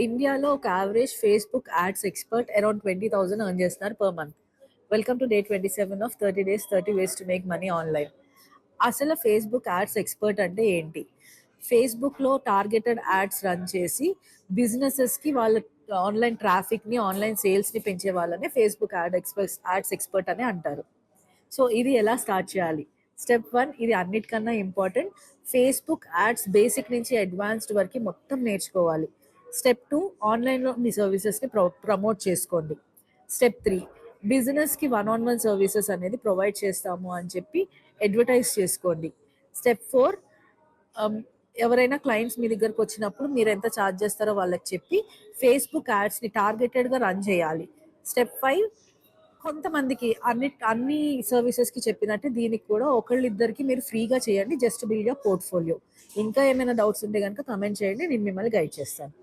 ఇండియాలో ఒక average Facebook ads expert around 20,000 earn చేస్తున్నారు per month. Welcome to day 27 of 30 days 30 ways to make money online. అసలు Facebook ads expert అంటే ఏంటి? ఫేస్బుక్లో టార్గెటెడ్ యాడ్స్ రన్ చేసి బిజినెసెస్కి వాళ్ళ ఆన్లైన్ ట్రాఫిక్ని ఆన్లైన్ సేల్స్ని పెంచే వాళ్ళనే ఫేస్బుక్ యాడ్స్ ఎక్స్పర్ట్ అని అంటారు. సో ఇది ఎలా స్టార్ట్ చేయాలి? స్టెప్ 1, ఇది అన్నిటికన్నా ఇంపార్టెంట్. ఫేస్బుక్ యాడ్స్ బేసిక్ నుంచి అడ్వాన్స్డ్ వరకు మొత్తం నేర్చుకోవాలి. స్టెప్ 2, ఆన్లైన్లో మీ సర్వీసెస్ని ప్రమోట్ చేసుకోండి. స్టెప్ 3, బిజినెస్కి 1-on-1 సర్వీసెస్ అనేది ప్రొవైడ్ చేస్తాము అని చెప్పి అడ్వర్టైజ్ చేసుకోండి. స్టెప్ 4, ఎవరైనా క్లయింట్స్ మీ దగ్గరకు వచ్చినప్పుడు మీరు ఎంత ఛార్జ్ చేస్తారో వాళ్ళకి చెప్పి ఫేస్బుక్ యాడ్స్ని టార్గెటెడ్గా రన్ చేయాలి. స్టెప్ 5, కొంతమందికి అన్ని సర్వీసెస్కి చెప్పినట్టు దీనికి కూడా ఒకళ్ళిద్దరికి మీరు ఫ్రీగా చేయండి, జస్ట్ బిల్డ్ యువర్ పోర్ట్ఫోలియో. ఇంకా ఏమైనా డౌట్స్ ఉంటే కనుక కమెంట్ చేయండి, నేను మిమ్మల్ని గైడ్ చేస్తాను.